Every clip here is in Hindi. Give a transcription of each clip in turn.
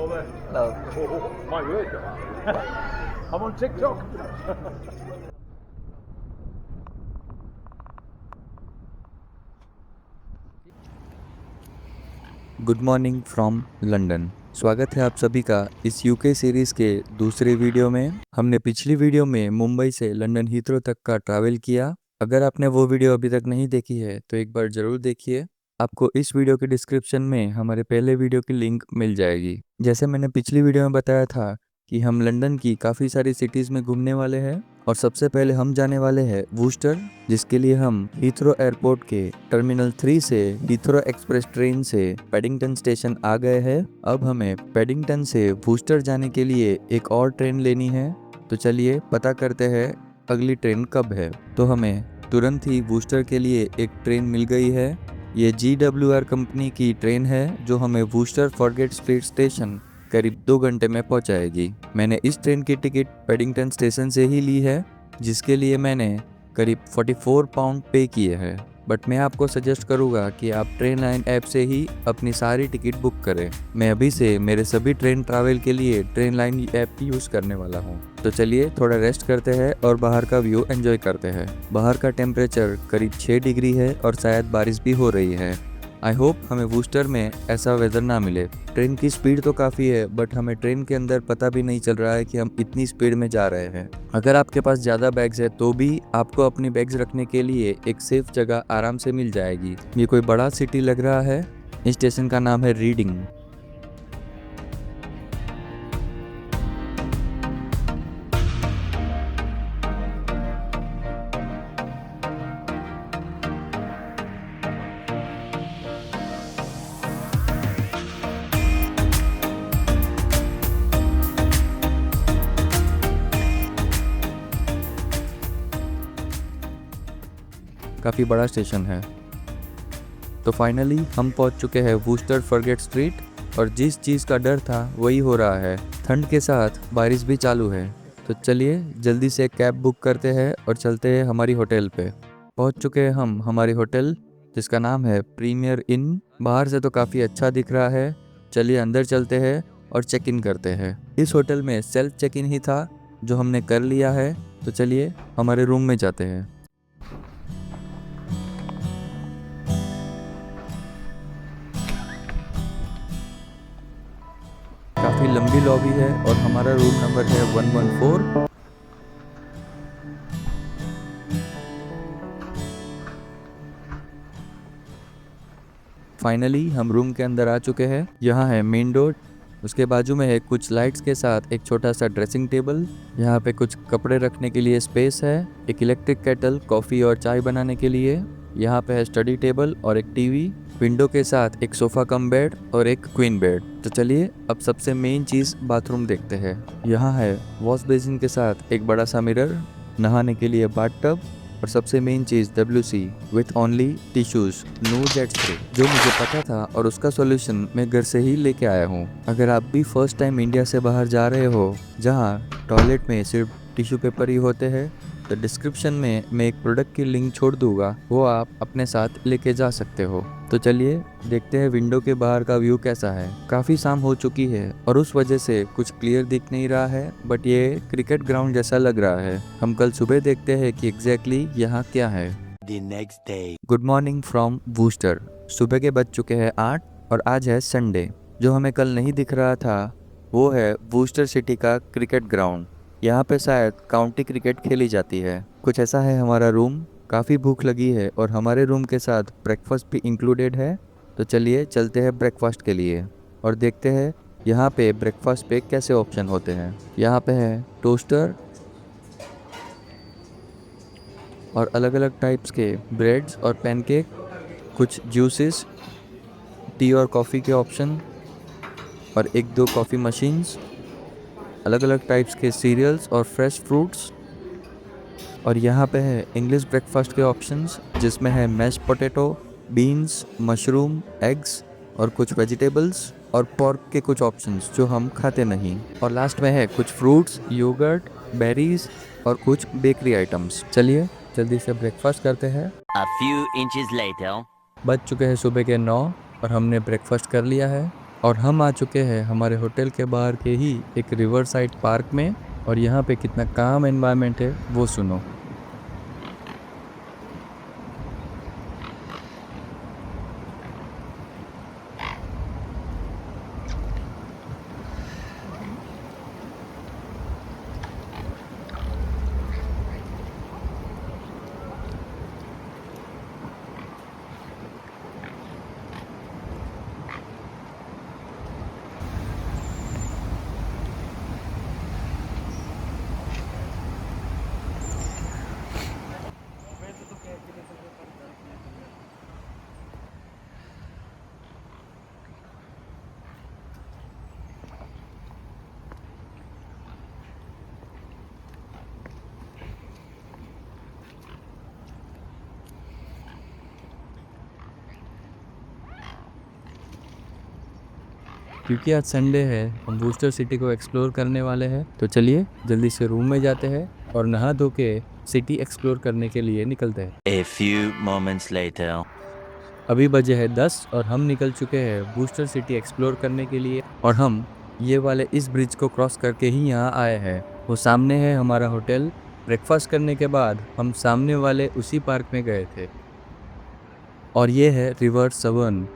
Hello. Oh, my word. I'm on TikTok. Good morning from London. स्वागत है आप सभी का इस यूके सीरीज़ के दूसरे वीडियो में। हमने पिछली वीडियो में मुंबई से लंदन हीथ्रो तक का ट्रैवल किया। अगर आपने वो वीडियो अभी तक नहीं देखी है तो एक बार ज़रूर देखिए। आपको इस वीडियो के डिस्क्रिप्शन में हमारे पहले वीडियो की लिंक मिल जाएगी। जैसे मैंने पिछली वीडियो में बताया था कि हम लंदन की काफ़ी सारी सिटीज़ में घूमने वाले हैं और सबसे पहले हम जाने वाले हैं वूस्टर, जिसके लिए हम हीथ्रो एयरपोर्ट के टर्मिनल 3 से हीथ्रो एक्सप्रेस ट्रेन से पैडिंगटन स्टेशन आ गए हैं। अब हमें पैडिंगटन से वूस्टर जाने के लिए एक और ट्रेन लेनी है। तो चलिए पता करते हैं अगली ट्रेन कब है। तो हमें तुरंत ही वूस्टर के लिए एक ट्रेन मिल गई है। ये GWR कंपनी की ट्रेन है जो हमें वूस्टर फॉरगेट स्ट्रीट स्टेशन करीब 2 घंटे में पहुंचाएगी। मैंने इस ट्रेन की टिकट पैडिंगटन स्टेशन से ही ली है, जिसके लिए मैंने करीब 44 पाउंड पे किए हैं। बट मैं आपको सजेस्ट करूँगा कि आप ट्रेन लाइन ऐप से ही अपनी सारी टिकट बुक करें। मैं अभी से मेरे सभी ट्रेन ट्रैवल के लिए ट्रेन लाइन ऐप की यूज़ करने वाला हूँ। तो चलिए थोड़ा रेस्ट करते हैं और बाहर का व्यू एंजॉय करते हैं। बाहर का टेम्परेचर करीब 6 डिग्री है और शायद बारिश भी हो रही है। आई होप हमें वूस्टर में ऐसा वेदर ना मिले। ट्रेन की स्पीड तो काफ़ी है बट हमें ट्रेन के अंदर पता भी नहीं चल रहा है कि हम इतनी स्पीड में जा रहे हैं। अगर आपके पास ज़्यादा बैग्स है तो भी आपको अपनी बैग्स रखने के लिए एक सेफ जगह आराम से मिल जाएगी। ये कोई बड़ा सिटी लग रहा है। इस स्टेशन का नाम है रीडिंग। काफ़ी बड़ा स्टेशन है। तो फाइनली हम पहुंच चुके हैं वूस्टर फॉरगेट स्ट्रीट और जिस चीज़ का डर था वही हो रहा है। ठंड के साथ बारिश भी चालू है। तो चलिए जल्दी से कैब बुक करते हैं और चलते हैं हमारी होटल पे। पहुंच चुके हैं हम हमारी होटल, जिसका नाम है प्रीमियर इन। बाहर से तो काफ़ी अच्छा दिख रहा है। चलिए अंदर चलते हैं और चेक इन करते हैं। इस होटल में सेल्फ चेक इन ही था जो हमने कर लिया है। तो चलिए हमारे रूम में जाते हैं। काफ़ी लंबी लॉबी है और हमारा रूम नंबर है 114। फाइनली हम रूम के अंदर आ चुके हैं। यहाँ है मेन डोर, उसके बाजू में है कुछ लाइट्स के साथ एक छोटा सा ड्रेसिंग टेबल। यहाँ पे कुछ कपड़े रखने के लिए स्पेस है, एक इलेक्ट्रिक केटल कॉफ़ी और चाय बनाने के लिए। यहाँ पे है स्टडी टेबल और एक टीवी। विंडो के साथ एक सोफ़ा कम बेड और एक क्वीन बेड। तो चलिए अब सबसे मेन चीज़ बाथरूम देखते हैं। यहाँ है वॉश बेसिन के साथ एक बड़ा सा मिरर, नहाने के लिए बाथटब और सबसे मेन चीज़ WC with only tissues, no jet spray, जो मुझे पता था और उसका सॉल्यूशन मैं घर से ही लेके आया हूँ। अगर आप भी फर्स्ट टाइम इंडिया से बाहर जा रहे हो जहाँ टॉयलेट में सिर्फ टिश्यू पेपर ही होते हैं, तो डिस्क्रिप्शन में मैं एक प्रोडक्ट की लिंक छोड़ दूंगा, वो आप अपने साथ लेके जा सकते हो। तो चलिए देखते हैं विंडो के बाहर का व्यू कैसा है। काफ़ी शाम हो चुकी है और उस वजह से कुछ क्लियर दिख नहीं रहा है, बट ये क्रिकेट ग्राउंड जैसा लग रहा है। हम कल सुबह देखते हैं कि एग्जैक्टली यहाँ क्या है। Good morning from Worcester. सुबह के बज चुके हैं 8 और आज है संडे। जो हमें कल नहीं दिख रहा था वो है वूस्टर सिटी का क्रिकेट ग्राउंड। यहाँ पे शायद काउंटी क्रिकेट खेली जाती है। कुछ ऐसा है हमारा रूम। काफ़ी भूख लगी है और हमारे रूम के साथ ब्रेकफास्ट भी इंक्लूडेड है। तो चलिए चलते हैं ब्रेकफास्ट के लिए और देखते हैं यहाँ पे ब्रेकफास्ट पे कैसे ऑप्शन होते हैं। यहाँ पे है टोस्टर और अलग अलग टाइप्स के ब्रेड्स और पैनकेक, कुछ जूसेस, टी और कॉफ़ी के ऑप्शन और 1-2 कॉफ़ी मशीन्स, अलग अलग टाइप्स के सीरियल्स और फ्रेश फ्रूट्स। और यहाँ पे है इंग्लिश ब्रेकफास्ट के ऑप्शंस, जिसमें है mash potato, beans, mushroom, eggs और कुछ वेजिटेबल्स और पोर्क के कुछ ऑप्शंस जो हम खाते नहीं। और लास्ट में है कुछ फ्रूट्स, योगर्ट, बेरीज और कुछ बेकरी आइटम्स। चलिए जल्दी से ब्रेकफास्ट करते हैं। A few inches later. बज चुके हैं सुबह के 9 और हमने ब्रेकफास्ट कर लिया है। और हम आ चुके हैं हमारे होटल के बाहर के ही एक रिवर साइड पार्क में। और यहाँ पे कितना काम एनवायरनमेंट है वो सुनो। क्योंकि आज संडे है, हम बूस्टर सिटी को एक्सप्लोर करने वाले हैं, तो चलिए जल्दी से रूम में जाते हैं और नहा धो के सिटी एक्सप्लोर करने के लिए निकलते हैं। A few moments later. अभी बजे है 10 और हम निकल चुके हैं बूस्टर सिटी एक्सप्लोर करने के लिए। और हम ये वाले इस ब्रिज को क्रॉस करके ही यहाँ आए हैं। वो सामने है हमारा होटल। ब्रेकफास्ट करने के बाद हम सामने वाले उसी पार्क में गए थे। और ये है रिवर सवर्न।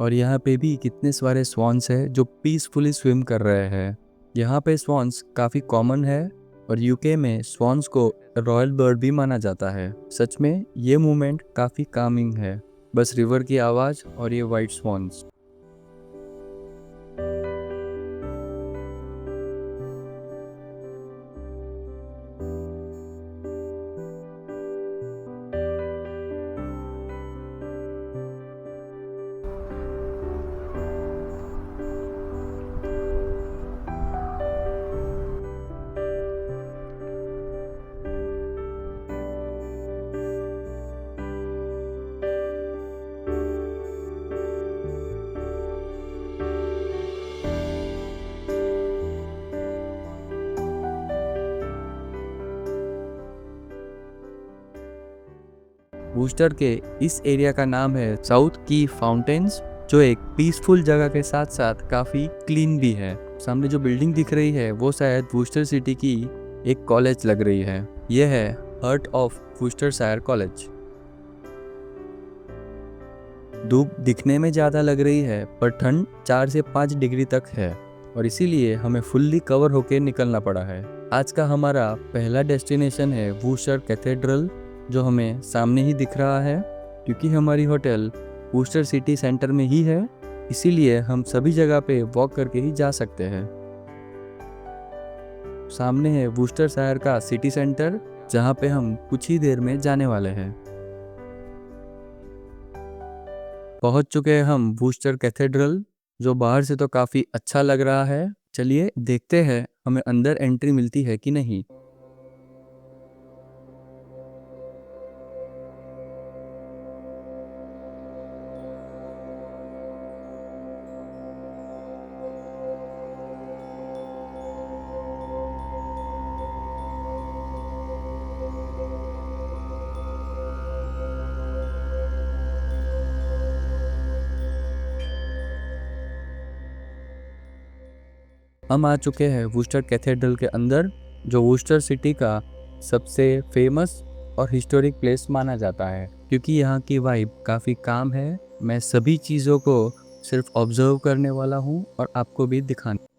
और यहाँ पे भी कितने सारे स्वॉन्स हैं जो पीसफुली स्विम कर रहे हैं। यहाँ पे स्वॉन्स काफ़ी कॉमन है और यूके में स्वॉन्स को रॉयल बर्ड भी माना जाता है। सच में ये मूवमेंट काफ़ी कामिंग है, बस रिवर की आवाज़ और ये वाइट स्वॉन्स। बूस्टर के इस एरिया का नाम है साउथ की फाउंटेन्स, जो एक पीसफुल जगह के साथ साथ काफ़ी क्लीन भी है। सामने जो बिल्डिंग दिख रही है वो शायद बूस्टर सिटी की एक कॉलेज लग रही है। यह है हार्ट ऑफ वुस्टरशायर कॉलेज। धूप दिखने में ज़्यादा लग रही है पर ठंड 4 से 5 डिग्री तक है और इसीलिए हमें फुल्ली कवर होकर निकलना पड़ा है। आज का हमारा पहला डेस्टिनेशन है वुस्टर कैथेड्रल, जो हमें सामने ही दिख रहा है। क्योंकि हमारी होटल वुस्टर सिटी सेंटर में ही है, इसीलिए हम सभी जगह पे वॉक करके ही जा सकते हैं। सामने है वुस्टरशायर का सिटी सेंटर, जहाँ पे हम कुछ ही देर में जाने वाले हैं। पहुंच चुके हैं हम वुस्टर कैथेड्रल, जो बाहर से तो काफ़ी अच्छा लग रहा है। चलिए देखते हैं हमें अंदर एंट्री मिलती है कि नहीं। हम आ चुके हैं वुस्टर कैथेड्रल के अंदर, जो वुस्टर सिटी का सबसे फेमस और हिस्टोरिक प्लेस माना जाता है। क्योंकि यहाँ की वाइब काफ़ी काम है, मैं सभी चीज़ों को सिर्फ ऑब्जर्व करने वाला हूँ और आपको भी दिखाने।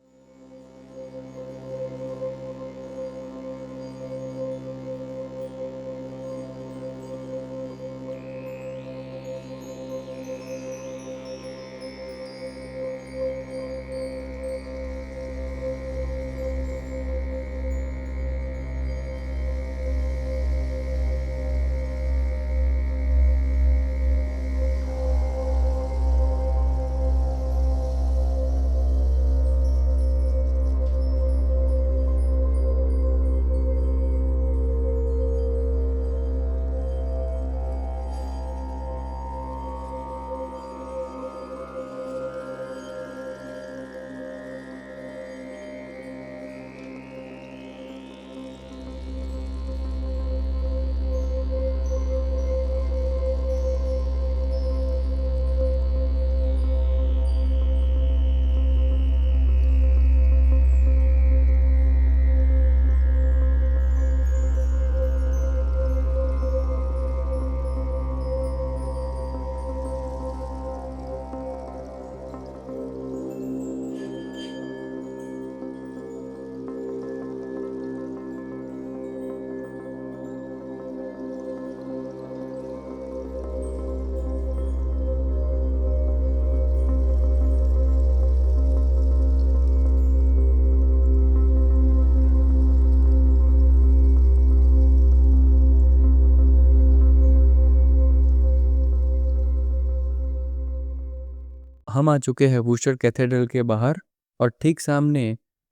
हम आ चुके हैं वूस्टर कैथेड्रल के बाहर और ठीक सामने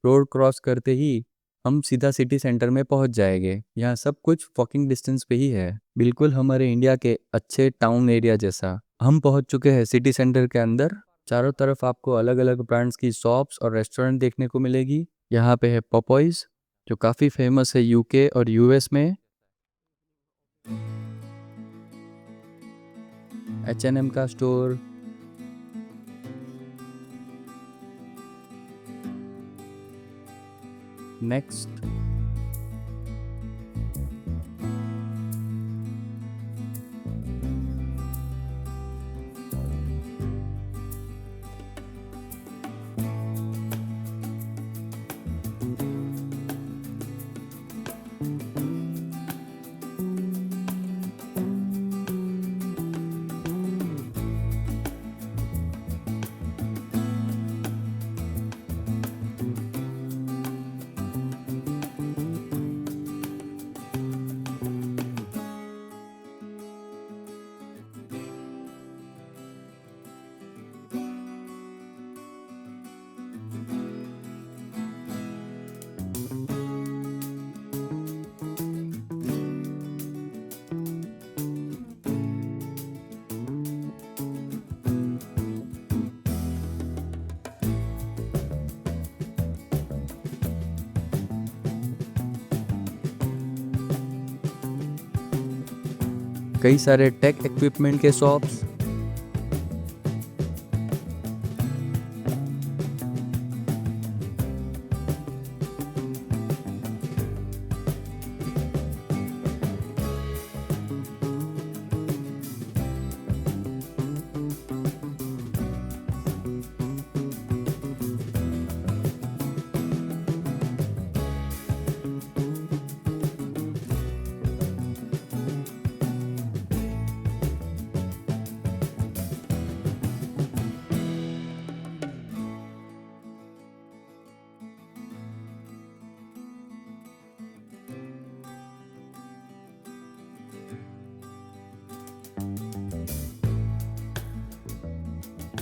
रोड क्रॉस करते ही हम सीधा सिटी सेंटर में पहुंच जाएंगे। यहाँ सब कुछ वॉकिंग डिस्टेंस पे ही है, बिल्कुल हमारे इंडिया के अच्छे टाउन एरिया जैसा। हम पहुंच चुके हैं सिटी सेंटर के अंदर। चारों तरफ आपको अलग अलग ब्रांड्स की शॉप्स और रेस्टोरेंट देखने को मिलेगी। यहाँ पे है पॉपॉइज जो काफ़ी फेमस है यूके और यूएस में। H&M का स्टोर, नेक्स्ट कई सारे टेक इक्विपमेंट के शॉप्स,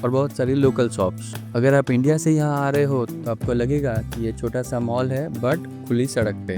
और बहुत सारी लोकल शॉप्स। अगर आप इंडिया से यहाँ आ रहे हो तो आपको लगेगा कि ये छोटा सा मॉल है, बट खुली सड़क पे।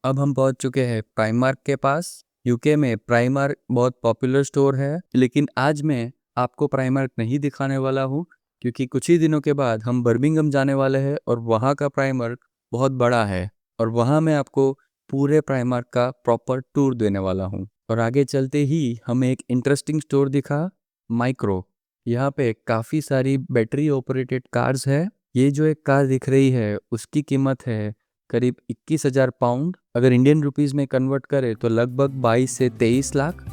अब हम पहुंच चुके हैं प्राइमार्क के पास। यूके में प्राइमार्क बहुत पॉपुलर स्टोर है, लेकिन आज मैं आपको प्राइमार्क नहीं दिखाने वाला हूँ क्योंकि कुछ ही दिनों के बाद हम बर्मिंघम जाने वाले हैं और वहाँ का प्राइमार्क बहुत बड़ा है और वहाँ मैं आपको पूरे प्राइमार्क का प्रॉपर टूर देने वाला हूँ। और आगे चलते ही हमें एक इंटरेस्टिंग स्टोर दिखा, माइक्रो। यहाँ पे काफ़ी सारी बैटरी ऑपरेटेड कार्स है। ये जो एक कार दिख रही है उसकी कीमत है करीब 21,000 पाउंड। अगर इंडियन रुपीस में कन्वर्ट करें तो लगभग 22 से 23 लाख।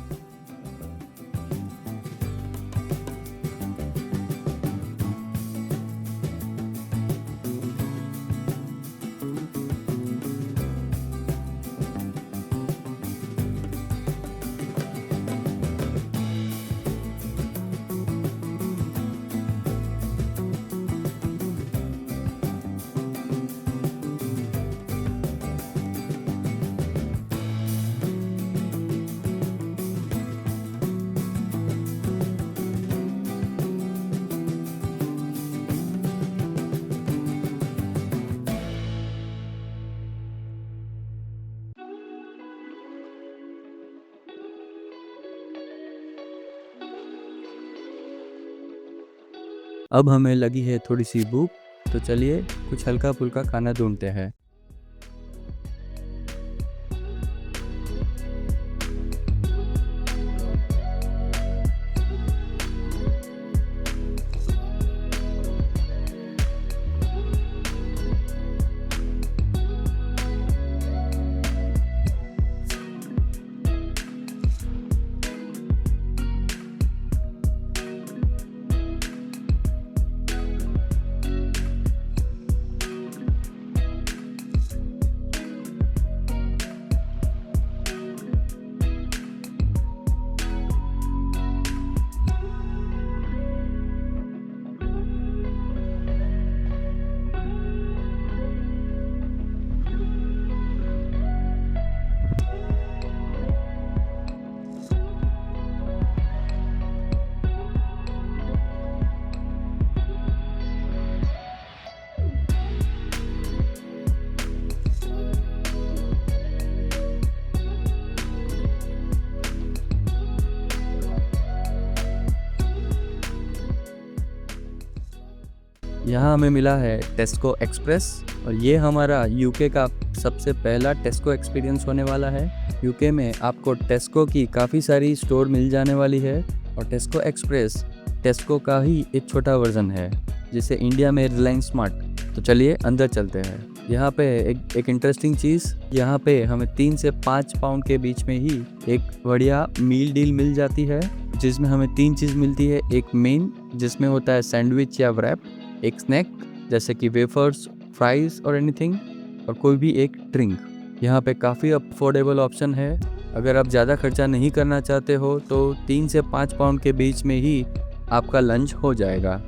अब हमें लगी है थोड़ी सी भूख, तो चलिए कुछ हल्का फुल्का खाना ढूंढते हैं। यहाँ हमें मिला है टेस्को एक्सप्रेस और ये हमारा यूके का सबसे पहला टेस्को एक्सपीरियंस होने वाला है। यूके में आपको टेस्को की काफ़ी सारी स्टोर मिल जाने वाली है और टेस्को एक्सप्रेस टेस्को का ही एक छोटा वर्जन है, जिसे इंडिया में रिलायंस स्मार्ट। तो चलिए अंदर चलते हैं। यहाँ पे एक इंटरेस्टिंग चीज़, यहाँ पे हमें 3 से 5 पाउंड के बीच में ही एक बढ़िया मील डील मिल जाती है, जिसमें हमें 3 चीज़ मिलती है। एक मेन जिसमें होता है सैंडविच या व्रैप, एक स्नैक जैसे कि वेफर्स, फ्राइज और एनीथिंग, और कोई भी एक ड्रिंक। यहाँ पे काफ़ी अफोर्डेबल ऑप्शन है। अगर आप ज़्यादा खर्चा नहीं करना चाहते हो तो 3 से 5 पाउंड के बीच में ही आपका लंच हो जाएगा।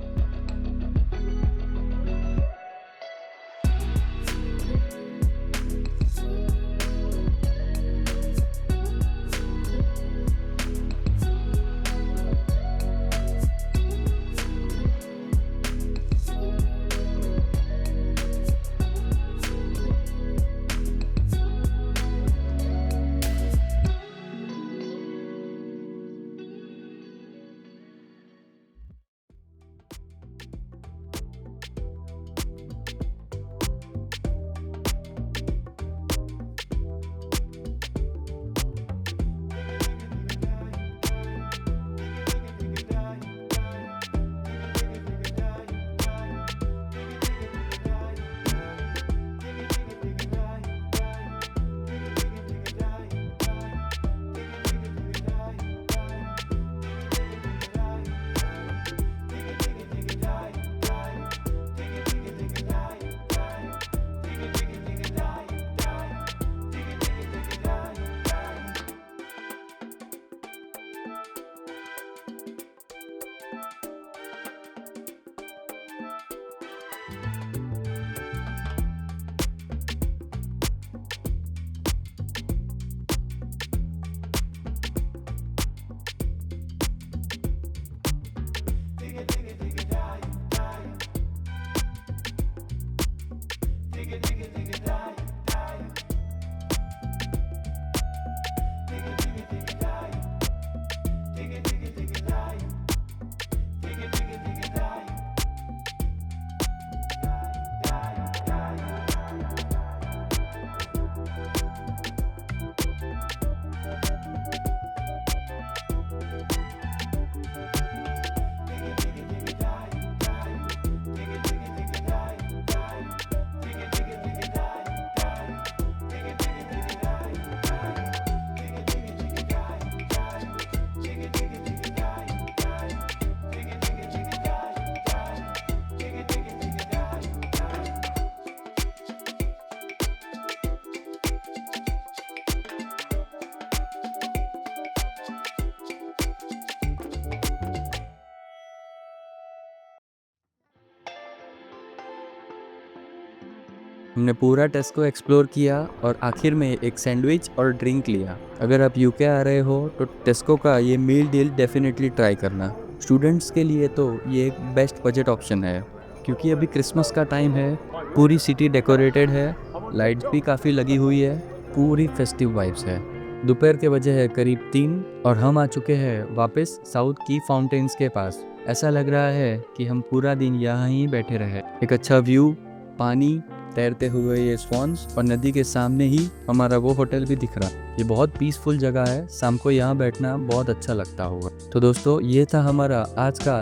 हमने पूरा टेस्को एक्सप्लोर किया और आखिर में एक सैंडविच और ड्रिंक लिया। अगर आप यूके आ रहे हो तो टेस्को का ये मील डील डेफिनेटली ट्राई करना। स्टूडेंट्स के लिए तो ये एक बेस्ट बजट ऑप्शन है, क्योंकि अभी क्रिसमस का टाइम है, पूरी सिटी डेकोरेटेड है, लाइट्स भी काफ़ी लगी हुई है, पूरी फेस्टिव वाइब्स है। दोपहर के बजे है करीब 3 और हम आ चुके हैं वापस साउथ की फाउंटेन्स के पास। ऐसा लग रहा है कि हम पूरा दिन यहाँ ही बैठे रहे। एक अच्छा व्यू, पानी, तैरते हुए ये स्वॉन्स और नदी के सामने ही हमारा वो होटल भी दिख रहा। ये बहुत पीसफुल जगह है, शाम को यहाँ बैठना बहुत अच्छा लगता होगा। तो दोस्तों, ये था हमारा आज का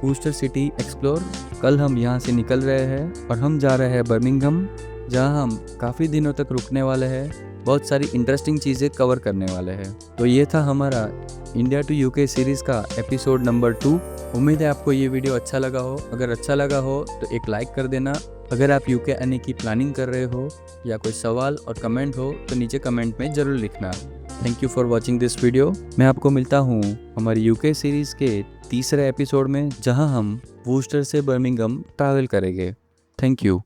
वूस्टर सिटी एक्सप्लोर। कल हम यहाँ से निकल रहे हैं और हम जा रहे हैं बर्मिंघम, जहाँ हम काफ़ी दिनों तक रुकने वाले हैं, बहुत सारी इंटरेस्टिंग चीज़ें कवर करने वाले हैं। तो ये था हमारा इंडिया टू यूके सीरीज़ का एपिसोड नंबर 2। उम्मीद है आपको ये वीडियो अच्छा लगा हो। अगर अच्छा लगा हो तो एक लाइक कर देना। अगर आप यूके आने की प्लानिंग कर रहे हो या कोई सवाल और कमेंट हो तो नीचे कमेंट में ज़रूर लिखना। Thank you for watching this video. मैं आपको मिलता हूँ हमारी यूके सीरीज़ के तीसरे एपिसोड में, जहाँ हम वूस्टर से बर्मिंघम ट्रैवल करेंगे। Thank you.